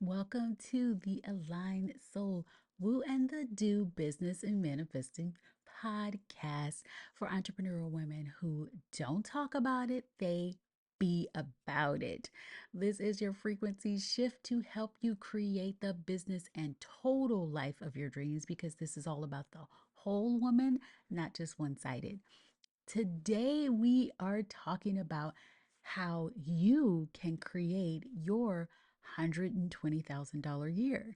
Welcome to the Aligned Soul Woo and the Do Business and Manifesting podcast for entrepreneurial women who don't talk about it, they be about it. This is your frequency shift to help you create the business and total life of your dreams because this is all about the whole woman, not just one sided. Today, we are talking about how you can create your $120,000 year.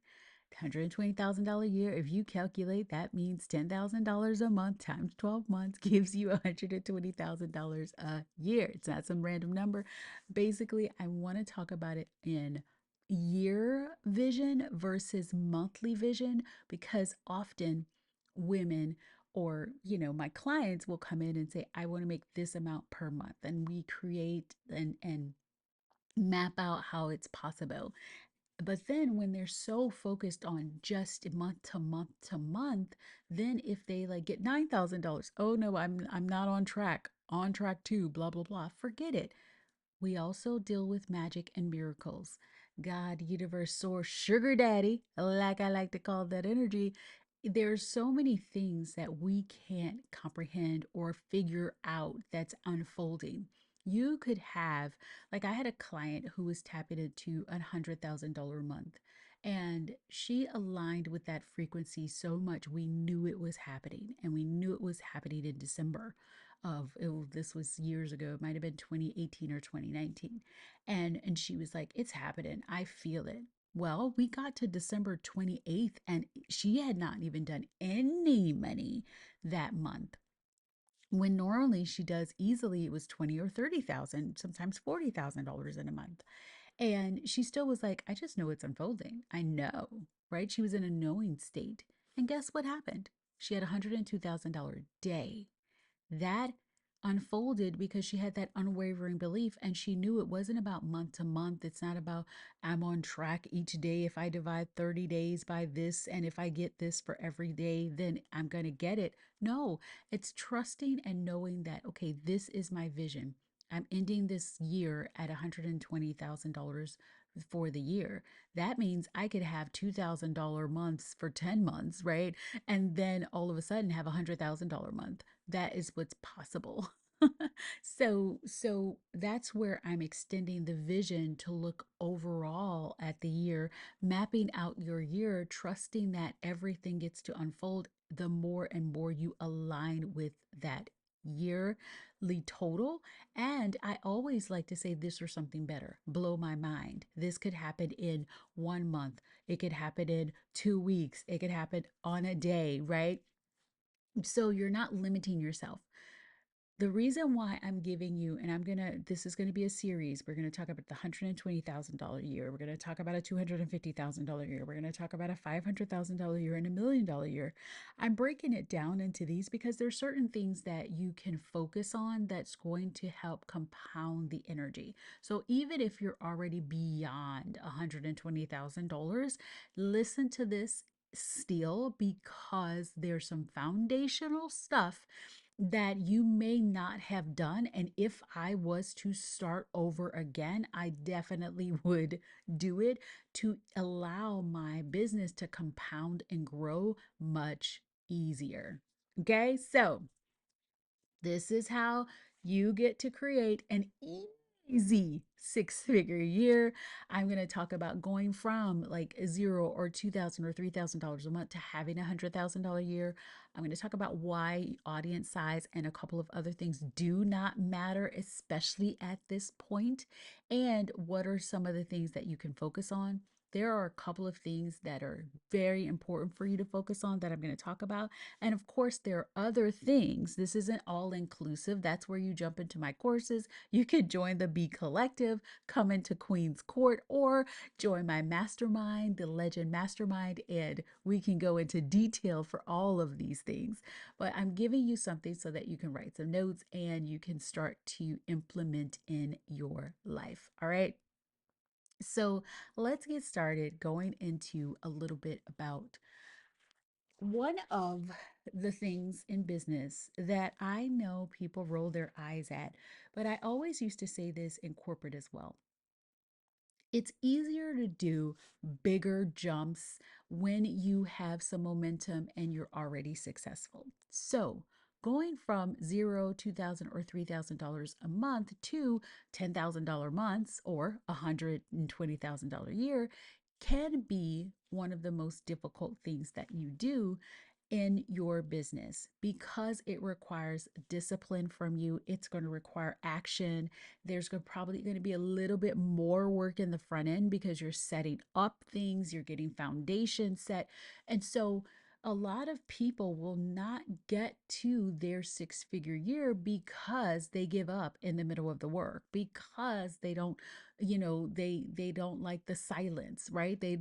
$120,000 year, if you calculate, that means $10,000 a month times 12 months gives you $120,000 a year. It's not some random number. Basically, I want to talk about it in year vision versus monthly vision because often women or my clients will come in and say I want to make this amount per month, and we create and map out how it's possible. But then when they're so focused on just month to month to month, then if they like get $9,000, oh no, I'm not on track too, blah blah blah, forget it. We also deal with magic and miracles. God, universe, source, sugar daddy, like I like to call that energy. There's so many things that we can't comprehend or figure out that's unfolding. You could have, like, I had a client who was tapping into $100,000 a month, and she aligned with that frequency so much. We knew it was happening, and we knew it was happening in December of it, this was years ago. It might have been 2018 or 2019. And she was like, it's happening, I feel it. Well, we got to December 28th and she had not even done any money that month, when normally she does easily. It was 20 or 30,000, sometimes $40,000 in a month. And she still was like, I just know it's unfolding, I know, right? She was in a knowing state. And guess what happened? She had a $102,000 day that unfolded because she had that unwavering belief, and she knew it wasn't about month to month. It's not about I'm on track each day. If I divide 30 days by this and if I get this for every day, then I'm going to get it. No, it's trusting and knowing that, okay, this is my vision. I'm ending this year at $120,000 for the year. That means I could have $2,000 months for 10 months, right? And then all of a sudden have $100,000 month. That is what's possible. So that's where I'm extending the vision to look overall at the year, mapping out your year, trusting that everything gets to unfold the more and more you align with that yearly total. And I always like to say this or something better, blow my mind. This could happen in 1 month, it could happen in 2 weeks, it could happen on a day, right? So you're not limiting yourself. The reason why I'm giving you, and this is gonna be a series. We're gonna talk about the $120,000 year. We're gonna talk about a $250,000 year. We're gonna talk about a $500,000 year and $1 million year. I'm breaking it down into these because there's certain things that you can focus on that's going to help compound the energy. So even if you're already beyond $120,000, listen to this still, because there's some foundational stuff that you may not have done. And if I was to start over again, I definitely would do it to allow my business to compound and grow much easier. Okay, so this is how you get to create an easy six-figure year. I'm going to talk about going from like zero or $2,000 or $3,000 a month to having a $100,000 year. I'm going to talk about why audience size and a couple of other things do not matter, especially at this point, and what are some of the things that you can focus on. There are a couple of things that are very important for you to focus on that I'm going to talk about. And of course, there are other things. This isn't all inclusive. That's where you jump into my courses. You could join the Be Collective, come into Queen's Court, or join my mastermind, the Legend Mastermind, and we can go into detail for all of these things. But I'm giving you something so that you can write some notes and you can start to implement in your life. All right. So let's get started going into a little bit about one of the things in business that I know people roll their eyes at, but I always used to say this in corporate as well. It's easier to do bigger jumps when you have some momentum and you're already successful. So, going from zero, 2,000 or $3,000 a month to $10,000 months or $120,000 a year can be one of the most difficult things that you do in your business because it requires discipline from you. It's going to require action. Probably going to be a little bit more work in the front end because you're setting up things, you're getting foundation set. And so a lot of people will not get to their six-figure year because they give up in the middle of the work, because they don't, they don't like the silence, right? They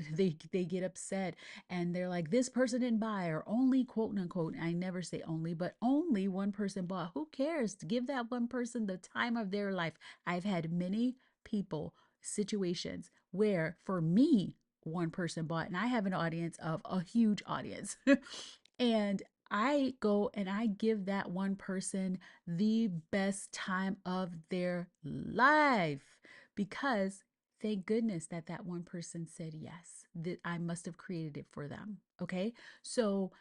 get upset and they're like, this person didn't buy, or only, quote unquote, I never say only, but only one person bought. Who cares? Give that one person the time of their life. I've had many people, situations where for me, one person bought, and I have an audience of a huge audience. And I go and I give that one person the best time of their life because thank goodness that that one person said yes, that I must have created it for them. Okay. So,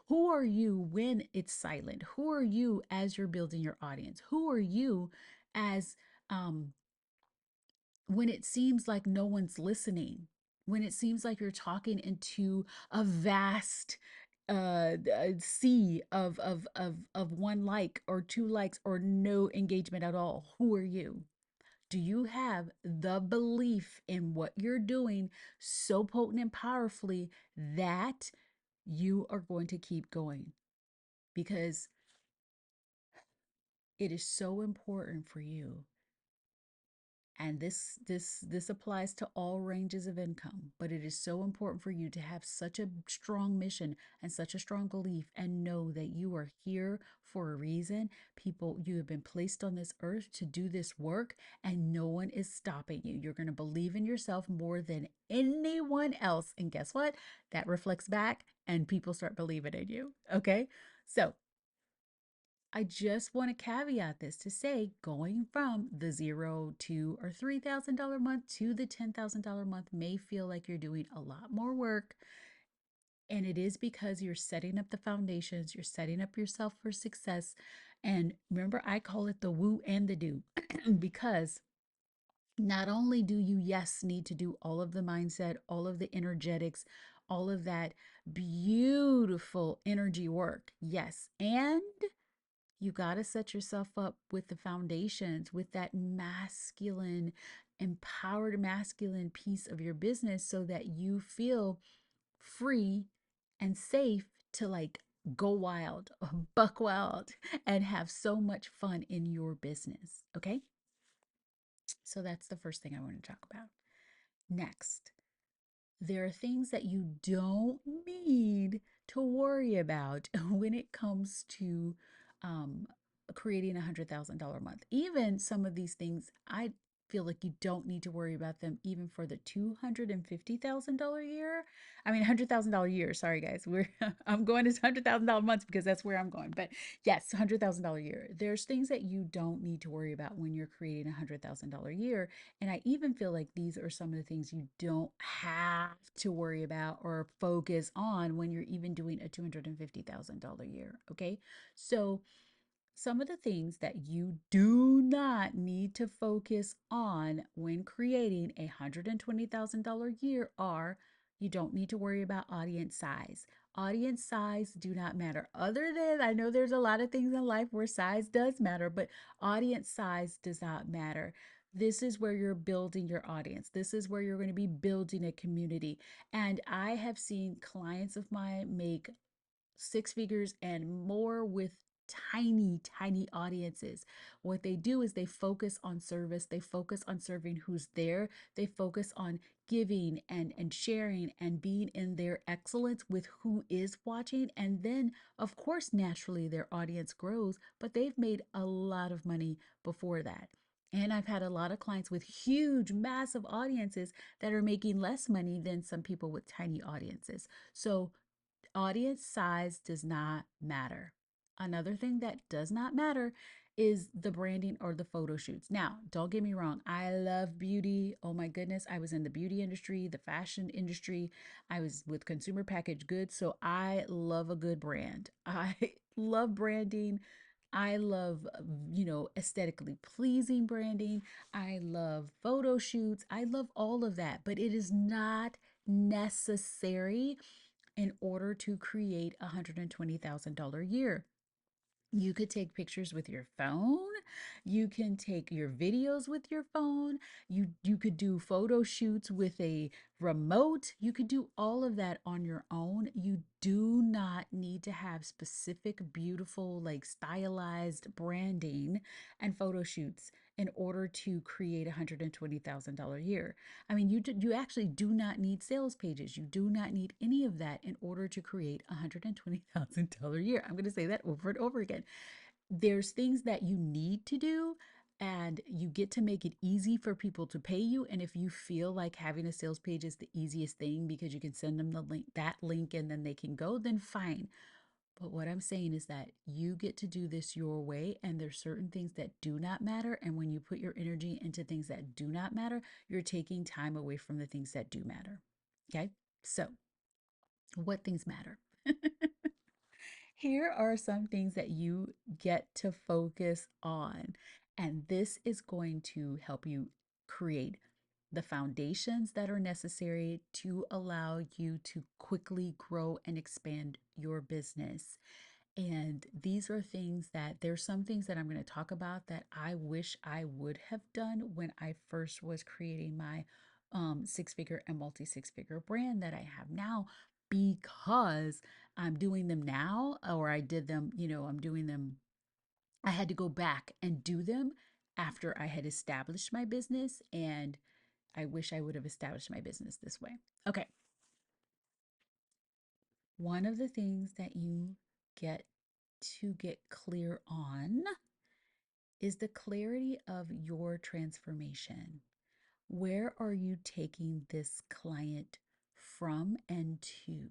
who are you when it's silent? Who are you as you're building your audience? Who are you as um, when it seems like no one's listening? When it seems like you're talking into a vast sea of one like or two likes or no engagement at all? Who are you? Do you have the belief in what you're doing so potent and powerfully that you are going to keep going? Because it is so important for you. And this applies to all ranges of income, but it is so important for you to have such a strong mission and such a strong belief and know that you are here for a reason. People, you have been placed on this earth to do this work and no one is stopping you. You're going to believe in yourself more than anyone else. And guess what? That reflects back and people start believing in you. Okay? So, I just want to caveat this to say going from the zero to or $3,000 month to the $10,000 month may feel like you're doing a lot more work. And it is because you're setting up the foundations, you're setting up yourself for success. And remember, I call it the woo and the do because not only do you, yes, need to do all of the mindset, all of the energetics, all of that beautiful energy work, yes, and you got to set yourself up with the foundations, with that masculine, empowered masculine piece of your business so that you feel free and safe to like go wild, buck wild, and have so much fun in your business. Okay. So that's the first thing I want to talk about. Next, there are things that you don't need to worry about when it comes to um, creating $100,000 a month. Even some of these things, I feel like you don't need to worry about them even for the $250,000 year. I mean, $100,000 year. Sorry, guys. I'm going to $100,000 months because that's where I'm going. But yes, $100,000 year. There's things that you don't need to worry about when you're creating $100,000 year, and I even feel like these are some of the things you don't have to worry about or focus on when you're even doing a $250,000 year. Okay. So, some of the things that you do not need to focus on when creating a $120,000 year are you don't need to worry about audience size. Audience size do not matter. Other than I know there's a lot of things in life where size does matter, but audience size does not matter. This is where you're building your audience. This is where you're going to be building a community. And I have seen clients of mine make six figures and more with tiny audiences. What they do is they focus on service, they focus on serving who's there, they focus on giving and sharing and being in their excellence with who is watching. And then, of course, naturally their audience grows, but they've made a lot of money before that. And I've had a lot of clients with huge, massive audiences that are making less money than some people with tiny audiences. So audience size does not matter. Another thing that does not matter is the branding or the photo shoots. Now, don't get me wrong, I love beauty. Oh my goodness, I was in the beauty industry, the fashion industry. I was with consumer packaged goods, so I love a good brand. I love branding. I love, aesthetically pleasing branding. I love photo shoots. I love all of that, but it is not necessary in order to create a $120,000 year. You could take pictures with your phone. You can take your videos with your phone. You could do photo shoots with a remote. You could do all of that on your own. You do not need to have specific beautiful like stylized branding and photo shoots in order to create a $120,000 year. I mean, you actually do not need sales pages. You do not need any of that in order to create a $120,000 year. I'm going to say that over and over again. There's things that you need to do, and you get to make it easy for people to pay you. And if you feel like having a sales page is the easiest thing because you can send them the link, that link, and then they can go, then fine. But what I'm saying is that you get to do this your way, and there's certain things that do not matter. And when you put your energy into things that do not matter, you're taking time away from the things that do matter. Okay. So, what things matter? Here are some things that you get to focus on. And this is going to help you create the foundations that are necessary to allow you to quickly grow and expand your business. And these are things that there's some things that I'm going to talk about that I wish I would have done when I first was creating my six figure and multi six figure brand that I have now, because I'm doing them now, or I did them, I'm doing them. I had to go back and do them after I had established my business. And I wish I would have established my business this way. Okay. One of the things that you get to get clear on is the clarity of your transformation. Where are you taking this client from and to?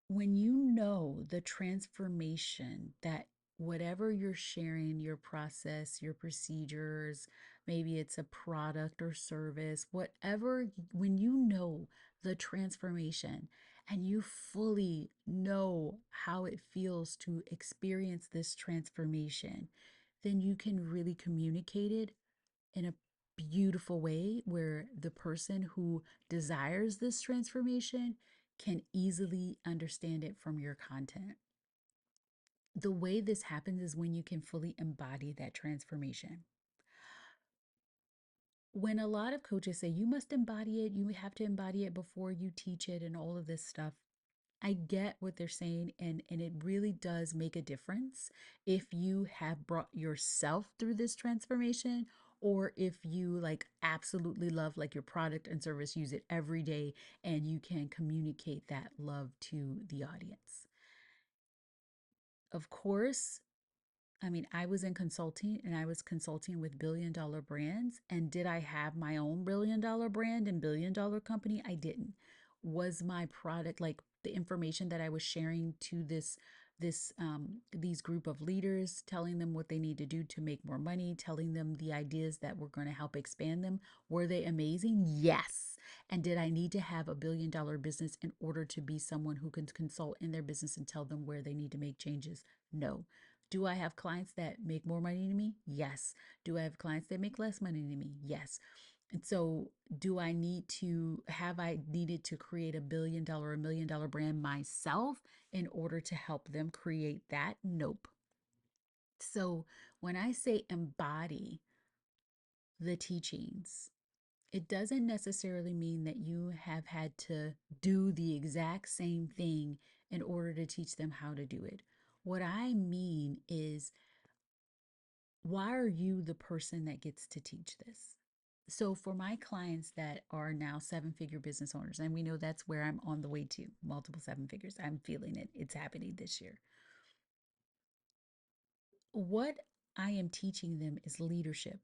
When you know the transformation that whatever you're sharing, your process, your procedures, maybe it's a product or service, whatever, when you know the transformation and you fully know how it feels to experience this transformation, then you can really communicate it in a beautiful way where the person who desires this transformation can easily understand it from your content. The way this happens is when you can fully embody that transformation. When a lot of coaches say you must embody it, you have to embody it before you teach it, and all of this stuff, I get what they're saying, and it really does make a difference if you have brought yourself through this transformation, or if you like absolutely love like your product and service, use it every day, and you can communicate that love to the audience. Of course, I mean, I was in consulting and I was consulting with billion-dollar brands. And did I have my own billion-dollar brand and billion-dollar company? I didn't. Was my product like the information that I was sharing to these group of leaders, telling them what they need to do to make more money, telling them the ideas that were going to help expand them, were they amazing? Yes. And did I need to have a billion-dollar business in order to be someone who can consult in their business and tell them where they need to make changes? No. Do I have clients that make more money than me? Yes. Do I have clients that make less money than me? Yes. And so, have I needed to create a million dollar brand myself in order to help them create that? Nope. So, when I say embody the teachings, it doesn't necessarily mean that you have had to do the exact same thing in order to teach them how to do it. What I mean is, why are you the person that gets to teach this? So, for my clients that are now seven figure business owners, and we know that's where I'm on the way to multiple seven figures, I'm feeling it, it's happening this year. What I am teaching them is leadership.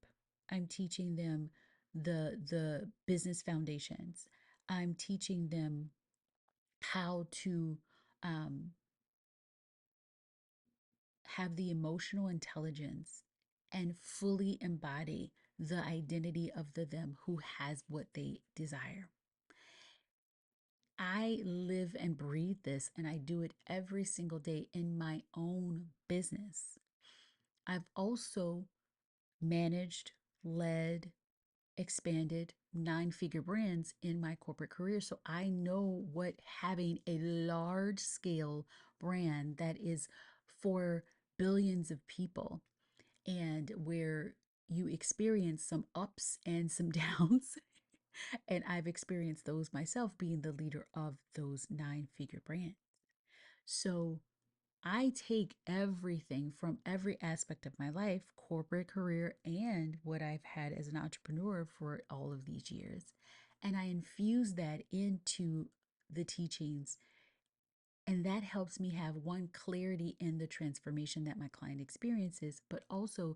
I'm teaching them the business foundations. I'm teaching them how to um, have the emotional intelligence and fully embody the identity of the them who has what they desire. I live and breathe this, and I do it every single day in my own business. I've also managed, led, expanded 9-figure brands in my corporate career. So I know what having a large scale brand that is for billions of people and where you experience some ups and some downs. And I've experienced those myself being the leader of those 9-figure brands. So I take everything from every aspect of my life, corporate career, and what I've had as an entrepreneur for all of these years, and I infuse that into the teachings. And that helps me have one clarity in the transformation that my client experiences, but also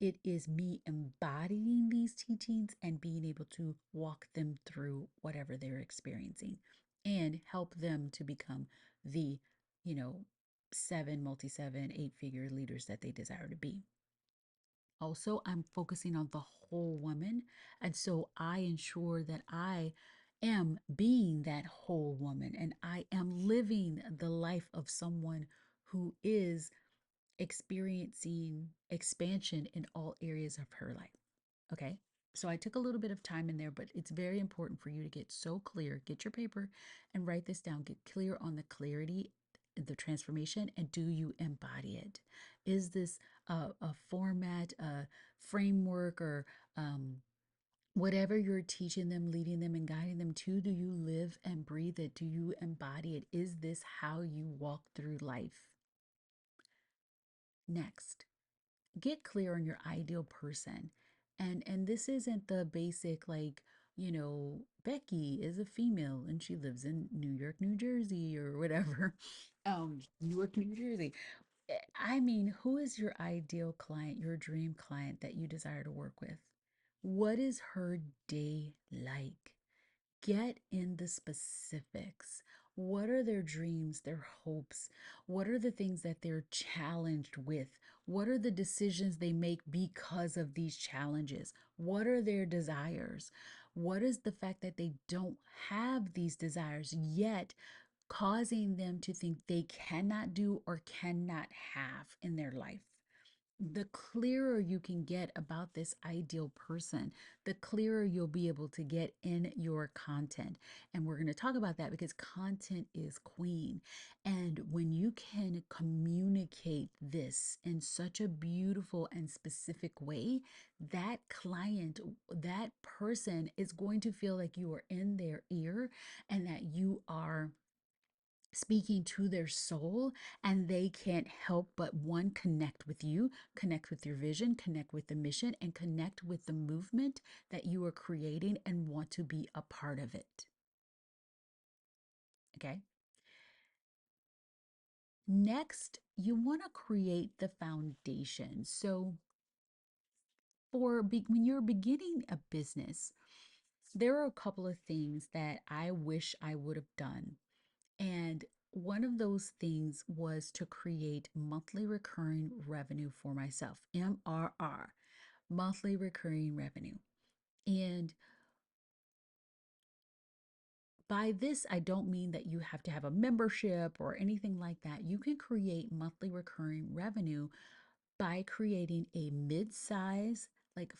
it is me embodying these teachings and being able to walk them through whatever they're experiencing and help them to become the, you know, multi-seven, 8-figure leaders that they desire to be. Also, I'm focusing on the whole woman. And so I ensure that I am being that whole woman and I am living the life of someone who is experiencing expansion in all areas of her life. Okay. So I took a little bit of time in there, but it's very important for you to get so clear. Get your paper and write this down. Get clear on the clarity, the transformation, and do you embody it? Is this a format, a framework, or whatever you're teaching them, leading them, and guiding them to? Do you live and breathe it? Do you embody it? Is this how you walk through life? Next, get clear on your ideal person. And this isn't the basic like, Becky is a female and she lives in New York, New Jersey or whatever. Newark, New Jersey. I mean, who is your ideal client, your dream client that you desire to work with? What is her day like? Get in the specifics. What are their dreams, their hopes? What are the things that they're challenged with? What are the decisions they make because of these challenges? What are their desires? What is the fact that they don't have these desires yet causing them to think they cannot do or cannot have in their life? The clearer you can get about this ideal person, the clearer you'll be able to get in your content. And we're going to talk about that because content is queen. And when you can communicate this in such a beautiful and specific way, that client, that person is going to feel like you are in their ear and that you are speaking to their soul, and they can't help but one, connect with you, connect with your vision, connect with the mission, and connect with the movement that you are creating and want to be a part of it. Okay. Next, you want to create the foundation. So when you're beginning a business, there are a couple of things that I wish I would have done. And one of those things was to create monthly recurring revenue for myself, MRR, monthly recurring revenue. And by this, I don't mean that you have to have a membership or anything like that. You can create monthly recurring revenue by creating a mid-size, like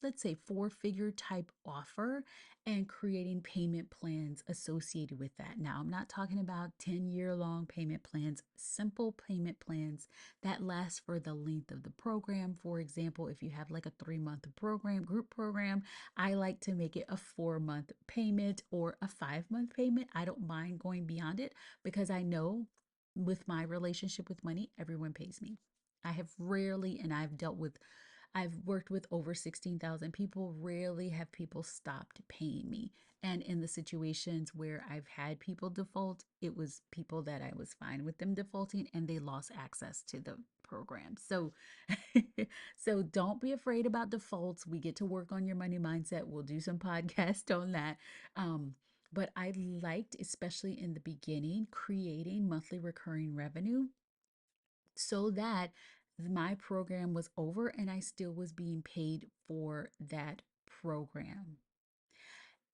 let's say 4-figure type offer and creating payment plans associated with that. Now, I'm not talking about 10-year long payment plans, simple payment plans that last for the length of the program. For example, if you have like a 3-month program, group program, I like to make it a 4-month payment or a 5-month payment. I don't mind going beyond it because I know with my relationship with money, everyone pays me. I have rarely, and I've worked with over 16,000 people. Rarely have people stopped paying me. And in the situations where I've had people default, it was people that I was fine with them defaulting and they lost access to the program. So, so don't be afraid about defaults. We get to work on your money mindset. We'll do some podcasts on that. But I liked, especially in the beginning, creating monthly recurring revenue so that my program was over and I still was being paid for that program.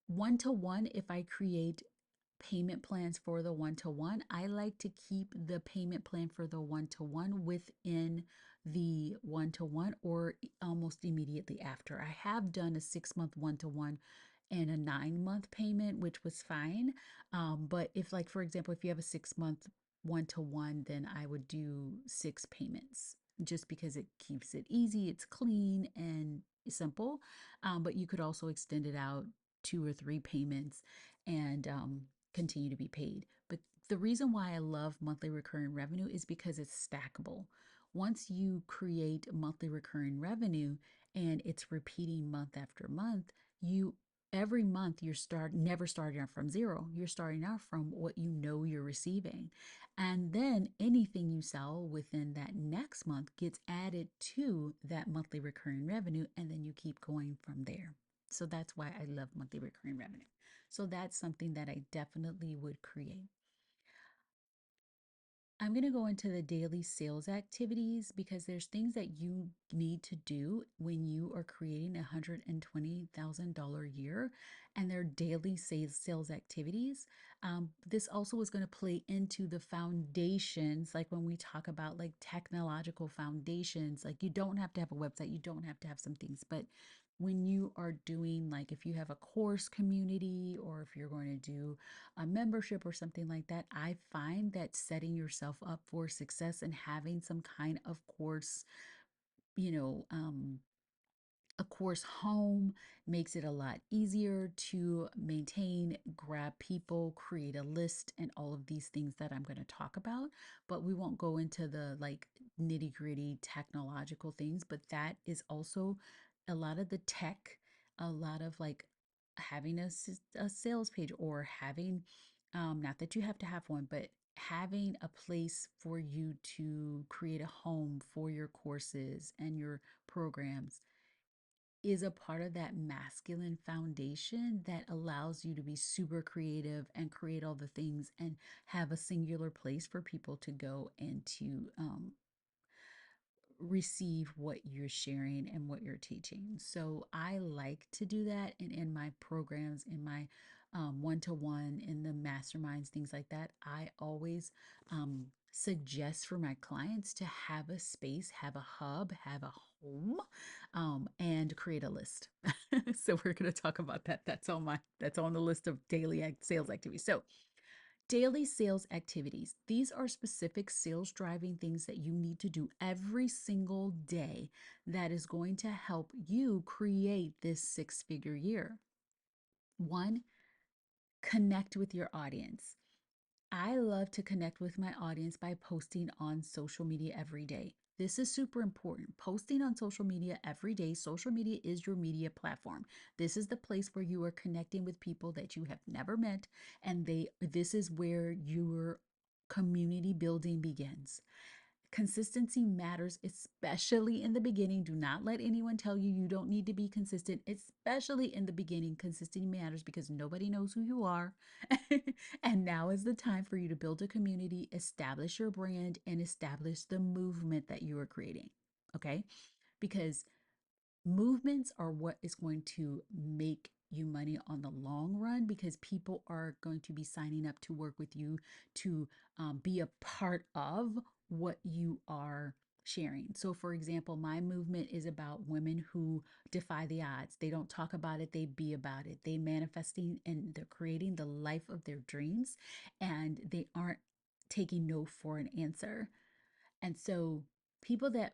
One to one, if I create payment plans for the one to one, I like to keep the payment plan for the one to one within the one to one or almost immediately after. I have done a 6 month one to one and a 9 month payment, which was fine. But if, like, for example, if you have a 6 month one to one, then I would do 6 payments just because it keeps it easy, it's clean and simple. But you could also extend it out 2 or 3 payments and continue to be paid. But the reason why I love monthly recurring revenue is because it's stackable. Once you create monthly recurring revenue and it's repeating month after month, you every month you're never starting out from zero. You're starting out from what you know you're receiving. And then anything you sell within that next month gets added to that monthly recurring revenue, and then you keep going from there. So that's why I love monthly recurring revenue. So that's something that I definitely would create. I'm going to go into the daily sales activities because there's things that you need to do when you are creating a $120,000 year, and they're daily sales activities. This also is going to play into the foundations, like when we talk about like technological foundations, like you don't have to have a website, you don't have to have some things, but when you are doing, like, if you have a course community or if you're going to do a membership or something like that, I find that setting yourself up for success and having some kind of course, you know, a course home makes it a lot easier to maintain, grab people, create a list, and all of these things that I'm going to talk about. But we won't go into the like nitty gritty technological things, but that is also a lot of the tech, a lot of like having a sales page or having, not that you have to have one, but having a place for you to create a home for your courses and your programs is a part of that masculine foundation that allows you to be super creative and create all the things and have a singular place for people to go and to receive what you're sharing and what you're teaching. So I like to do that. And in my programs, in my one to one, in the masterminds, things like that, I always suggest for my clients to have a space, have a hub, have a home, and create a list. So we're going to talk about that. That's on the list of daily sales activities. So daily sales activities. These are specific sales driving things that you need to do every single day that is going to help you create this 6 figure year. One, connect with your audience. I love to connect with my audience by posting on social media every day. This is super important. Posting on social media every day. Social media is your media platform. This is the place where you are connecting with people that you have never met, and this is where your community building begins. Consistency matters, especially in the beginning. Do not let anyone tell you you don't need to be consistent, especially in the beginning. Consistency matters because nobody knows who you are. And now is the time for you to build a community, establish your brand, and establish the movement that you are creating. Okay? Because movements are what is going to make you money on the long run, because people are going to be signing up to work with you to be a part of what you are sharing. So, for example, my movement is about women who defy the odds. They don't talk about it, they be about it. They manifesting and they're creating the life of their dreams, and they aren't taking no for an answer. And so people that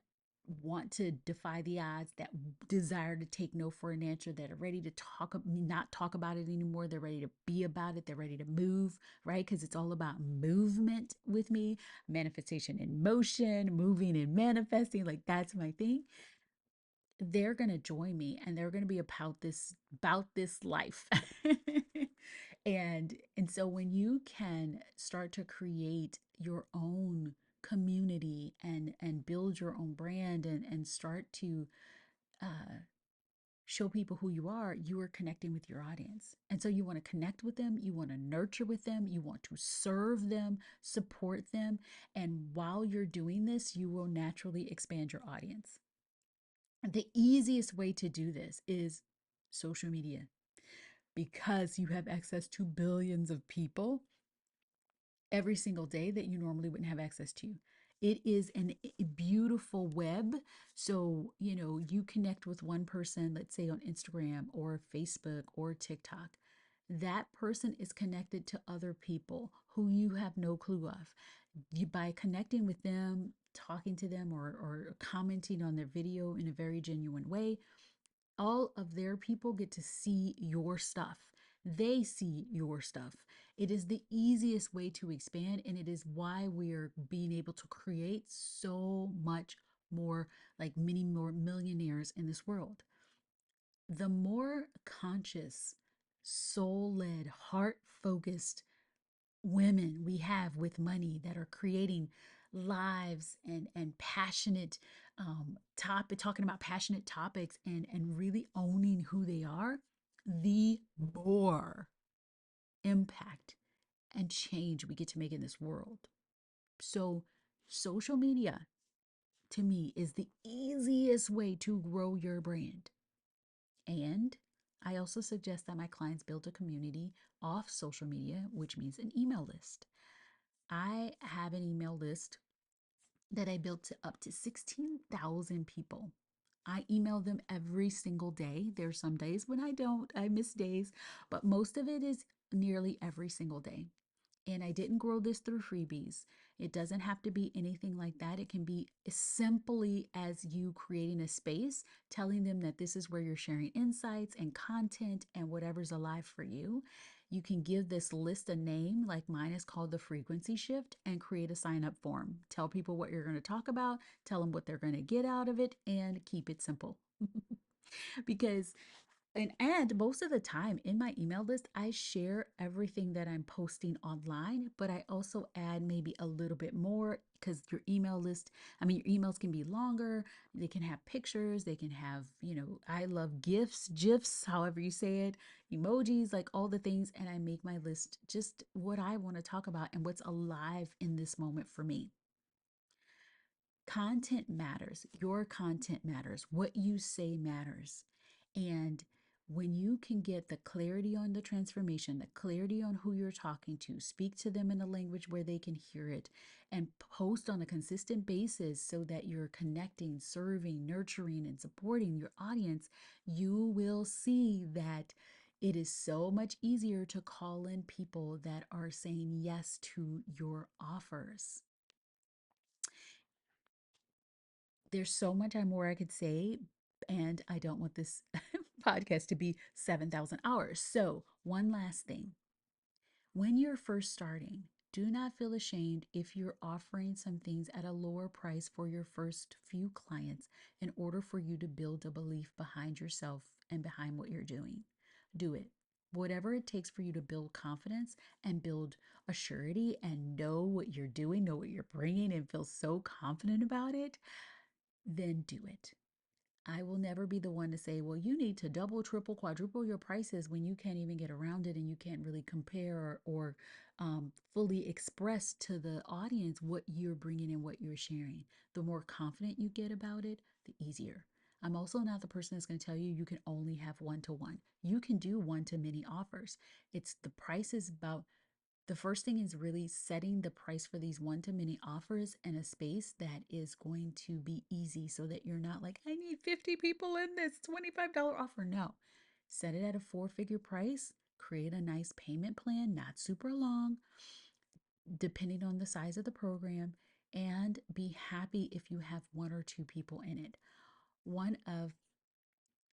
want to defy the odds, that desire to take no for an answer, that are ready to not talk about it anymore, they're ready to be about it, they're ready to move, right? Because it's all about movement with me, manifestation in motion, moving and manifesting, like that's my thing. They're going to join me and they're going to be about this life. And so when you can start to create your own community and build your own brand and start to uh show people who you are connecting with your audience. And so you want to connect with them, you want to nurture with them, you want to serve them, support them. And while you're doing this, you will naturally expand your audience. The easiest way to do this is social media because you have access to billions of people every single day that you normally wouldn't have access to. It is a beautiful web. So, you connect with one person, let's say on Instagram or Facebook or TikTok. That person is connected to other people who you have no clue of. By connecting with them, talking to them, or commenting on their video in a very genuine way, all of their people get to see your stuff. They see your stuff. It is the easiest way to expand, and it is why we're being able to create so much more, like many more millionaires in this world. The more conscious, soul led, heart focused women we have with money that are creating lives and passionate talking about passionate topics and really owning who they are, the more impact and change we get to make in this world. So social media to me is the easiest way to grow your brand. And I also suggest that my clients build a community off social media, which means an email list. I have an email list that I built to up to 16,000 people. I email them every single day. There's some days when I don't, I miss days, but most of it is nearly every single day. And I didn't grow this through freebies. It doesn't have to be anything like that. It can be as simply as you creating a space, telling them that this is where you're sharing insights and content and whatever's alive for you. You can give this list a name, like mine is called the frequency shift, and create a sign up form. Tell people what you're going to talk about, tell them what they're going to get out of it, and keep it simple. Because and most of the time in my email list, I share everything that I'm posting online, but I also add maybe a little bit more because your email list, I mean, your emails can be longer. They can have pictures. They can have, I love GIFs, GIFs, however you say it, emojis, like all the things. And I make my list just what I want to talk about and what's alive in this moment for me. Content matters. Your content matters. What you say matters. And when you can get the clarity on the transformation, the clarity on who you're talking to, speak to them in a language where they can hear it, and post on a consistent basis so that you're connecting, serving, nurturing, and supporting your audience, you will see that it is so much easier to call in people that are saying yes to your offers. There's so much more I could say, and I don't want this podcast to be 7,000 hours. So, one last thing. When you're first starting, do not feel ashamed if you're offering some things at a lower price for your first few clients in order for you to build a belief behind yourself and behind what you're doing. Do it. Whatever it takes for you to build confidence and build a surety and know what you're doing, know what you're bringing, and feel so confident about it, then do it. I will never be the one to say, well, you need to double, triple, quadruple your prices when you can't even get around it and you can't really compare or fully express to the audience what you're bringing and what you're sharing. The more confident you get about it, the easier. I'm also not the person that's going to tell you you can only have one to one. You can do one to many offers. It's the price is about the first thing is really setting the price for these one to many offers in a space that is going to be easy so that you're not like, I need 50 people in this $25 offer. No, set it at a four-figure price, create a nice payment plan, not super long, depending on the size of the program, and be happy if you have one or two people in it. One of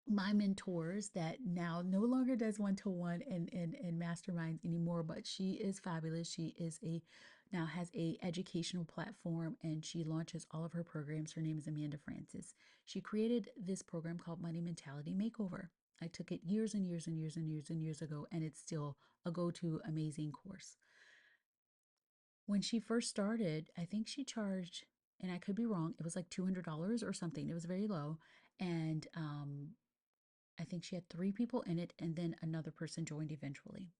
my mentors that now no longer does one-to-one and masterminds anymore, but she is fabulous. She is a now has a educational platform and she launches all of her programs. Her name is Amanda Francis. She created this program called Money Mentality Makeover. I took it years and years and years and years and years ago, and it's still a go-to amazing course. When she first started, I think she charged, and I could be wrong, it was like $200 or something. It was very low. And I think she had three people in it, and then another person joined eventually.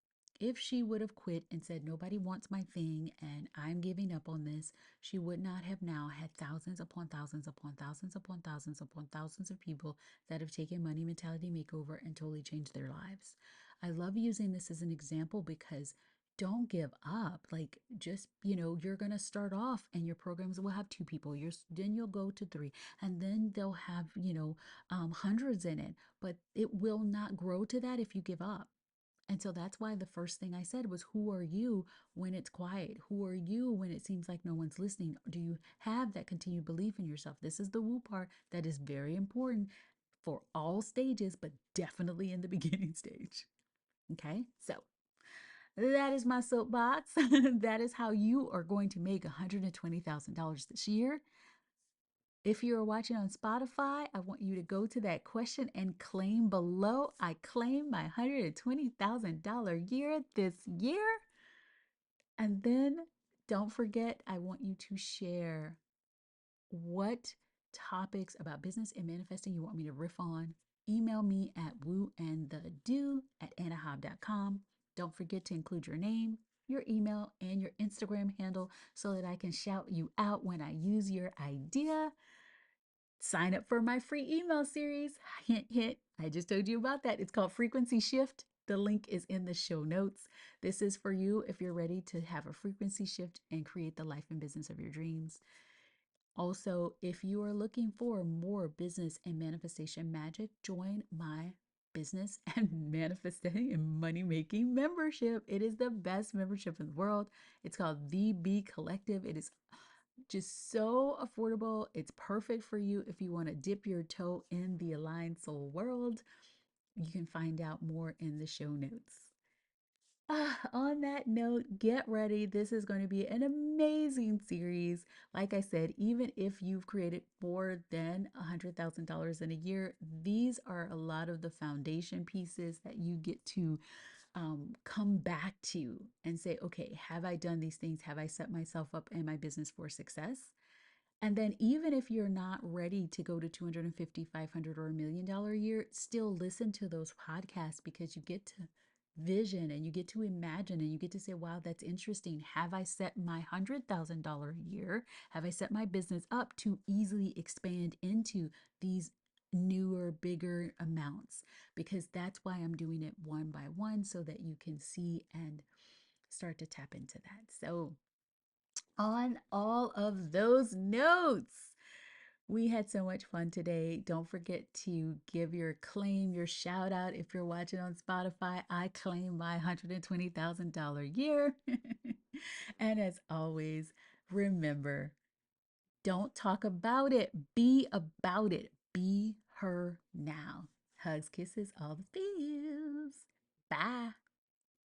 If she would have quit and said, nobody wants my thing and I'm giving up on this, she would not have now had thousands upon thousands upon thousands upon thousands upon thousands of people that have taken Money Mentality Makeover and totally changed their lives. I love using this as an example because don't give up. Like, just, you're going to start off and your programs will have two people. Then you'll go to three, and then they'll have, hundreds in it, but it will not grow to that if you give up. And so that's why the first thing I said was, who are you when it's quiet? Who are you when it seems like no one's listening? Do you have that continued belief in yourself? This is the woo part that is very important for all stages, but definitely in the beginning stage. Okay, so that is my soapbox. That is how you are going to make $120,000 this year. If you're watching on Spotify, I want you to go to that question and claim below. I claim my $120,000 year this year. And then don't forget, I want you to share what topics about business and manifesting you want me to riff on. Email me at wooandthedo@anahob.com. Don't forget to include your name, your email, and your Instagram handle so that I can shout you out when I use your idea. Sign up for my free email series. Hint, hint. I just told you about that. It's called Frequency Shift. The link is in the show notes. This is for you if you're ready to have a frequency shift and create the life and business of your dreams. Also, if you are looking for more business and manifestation magic, join my business and manifesting and money making membership. It is the best membership in the world. It's called The Bee Collective. It is just so affordable. It's perfect for you if you want to dip your toe in the aligned soul world. You can find out more in the show notes. On that note, get ready. This is going to be an amazing series. Like I said, even if you've created more than $100,000 in a year, these are a lot of the foundation pieces that you get to come back to and say, okay, have I done these things? Have I set myself up and my business for success? And then even if you're not ready to go to 250, 500, or $1 million a year, still listen to those podcasts because you get to vision and you get to imagine and you get to say, wow, that's interesting. Have I set my $100,000 a year? Have I set my business up to easily expand into these newer, bigger amounts? Because that's why I'm doing it one by one so that you can see and start to tap into that. So, on all of those notes, we had so much fun today. Don't forget to give your claim, your shout out. If you're watching on Spotify, I claim my $120,000 year. And as always, remember, don't talk about it, be about it. Be her now. Hugs, kisses, all the feels. Bye.